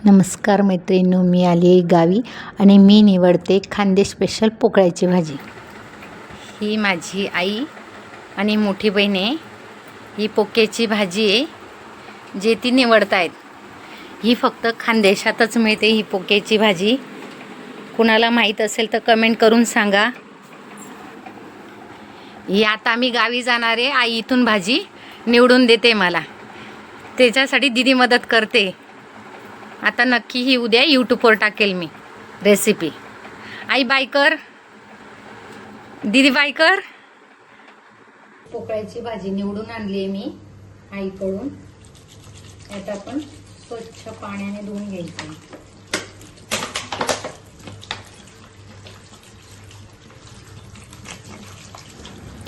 नमस्कार मैत्रिणींनो, मी आली आहे गावी आणि मी निवडते खानदेश स्पेशल पोकळ्याची भाजी। ही माझी आई आणि मोठी बहीण आहे। ही पोक्याची भाजी आहे जे ती निवडतायत। ही फक्त खानदेशातच मिळते ही पोक्याची भाजी। कुणाला माहीत असेल तर कमेंट करून सांगा। ही आता मी गावी जाणार आहे, आई इथून भाजी निवडून देते मला, त्याच्यासाठी दीदी मदत करते। आता नक्की ही उद्या यूट्यूबवर टाकेल मी रेसिपी। आई बाय कर, दीदी बाय कर। पोकळ्याची भाजी निवडून आणली आहे मी आईकडून। आता आपण स्वच्छ पाण्याने धुवून घ्यायची।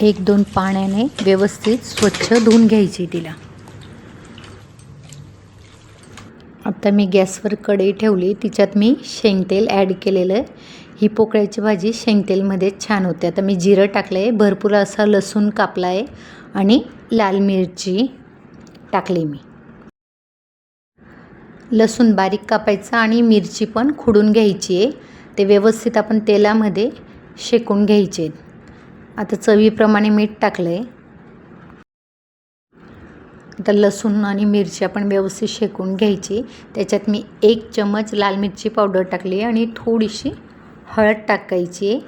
एक दोन पाण्याने व्यवस्थित स्वच्छ धुवून घ्यायची तिला। आता मी गॅसवर कढई ठेवली, तिच्यात मी शेंगतेल ॲड केलेलं आहे। ही पोकळ्याची भाजी शेंगतेलमध्ये छान होते। आता मी जिरं टाकलं आहे, भरपूर असा लसूण कापला आहे आणि लाल मिरची टाकली मी। लसूण बारीक कापायचा आणि मिरची पण खुडून घ्यायची आहे। ते व्यवस्थित आपण तेलामध्ये शेकून घ्यायचे। आता चवीप्रमाणे मीठ टाकलं आहे। आता लसूण आणि मिरची आपण व्यवस्थित शेकून घ्यायची। त्याच्यात मी 1 चम्मच लाल मिरची पावडर टाकली आणि थोडीशी हळद टाकायची।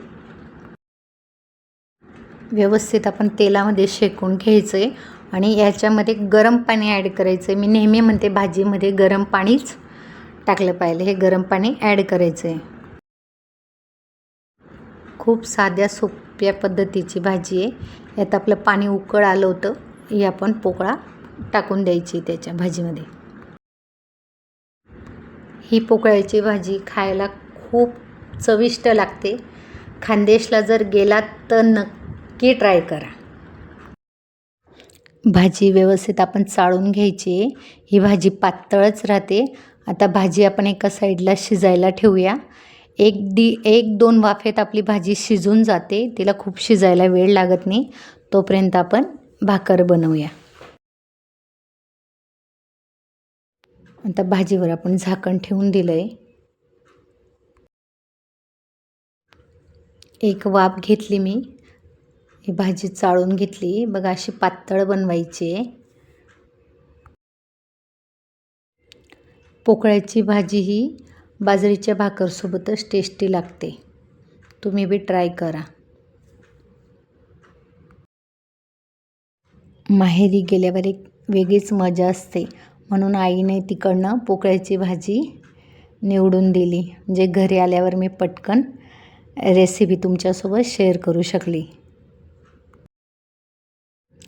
व्यवस्थित आपण तेलामध्ये शेकून घ्यायचं आहे आणि याच्यामध्ये गरम पाणी ॲड करायचं आहे। मी नेहमी म्हणते भाजीमध्ये गरम पाणीच टाकलं पाहिजे, हे गरम पाणी ॲड करायचं आहे। खूप साध्या सोप्या पद्धतीची भाजी आहे। यात आपलं पाणी उकळ आलं होतं, हे आपण पोकळा टाकून द्यायची त्याच्या भाजीमध्ये। ही पोकळ्याची भाजी खायला खूप चविष्ट लागते। खानदेशला जर गेलात तर नक्की ट्राय करा। भाजी व्यवस्थित आपण चाळून घ्यायची। ही भाजी पातळच राहते। आता भाजी आपण एका साईडला शिजायला ठेवूया। 1-2 वाफेत आपली भाजी शिजून जाते, तिला खूप शिजायला वेळ लागत नाही। तोपर्यंत आपण भाकर बनवूया। आता भाजीवर आपण झाकण ठेवून दिलंय। एक वाफ घेतली मी, ही भाजी चाळून घेतली। बघा अशी पातळ बनवायची आहे। पोकळ्याची भाजी ही बाजरीच्या भाकरसोबतच टेस्टी लागते, तुम्ही बी ट्राय करा। माहेरी गेल्यावर एक वेगळीच मजा असते, म्हणून आईने तिकडनं पोकळ्याची भाजी निवडून दिली, म्हणजे घरी आल्यावर मी पटकन रेसिपी तुमच्यासोबत शेअर करू शकली।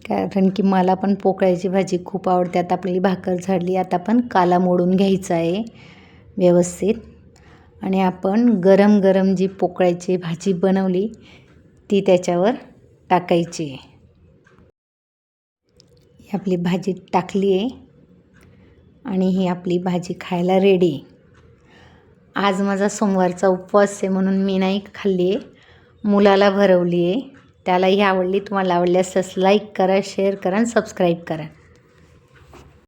कारण की मला पण पोकळ्याची भाजी खूप आवडते। आता आपली भाकर झाडली, आता आपण काला मोडून घ्यायचा आहे व्यवस्थित आणि आपण गरम गरम जी पोकळ्याची भाजी बनवली ती त्याच्यावर टाकायची आहे। ही आपली भाजी टाकली आहे आणि ही आपली भाजी खायला रेडी आहे। आज माझा सोमवारचा उपवास आहे म्हणून मी नाही खाल्ली आहे, मुलाला भरवली आहे, त्यालाही आवडली। तुम्हाला आवडल्यास लाईक करा, शेअर करा आणि सबस्क्राईब करा।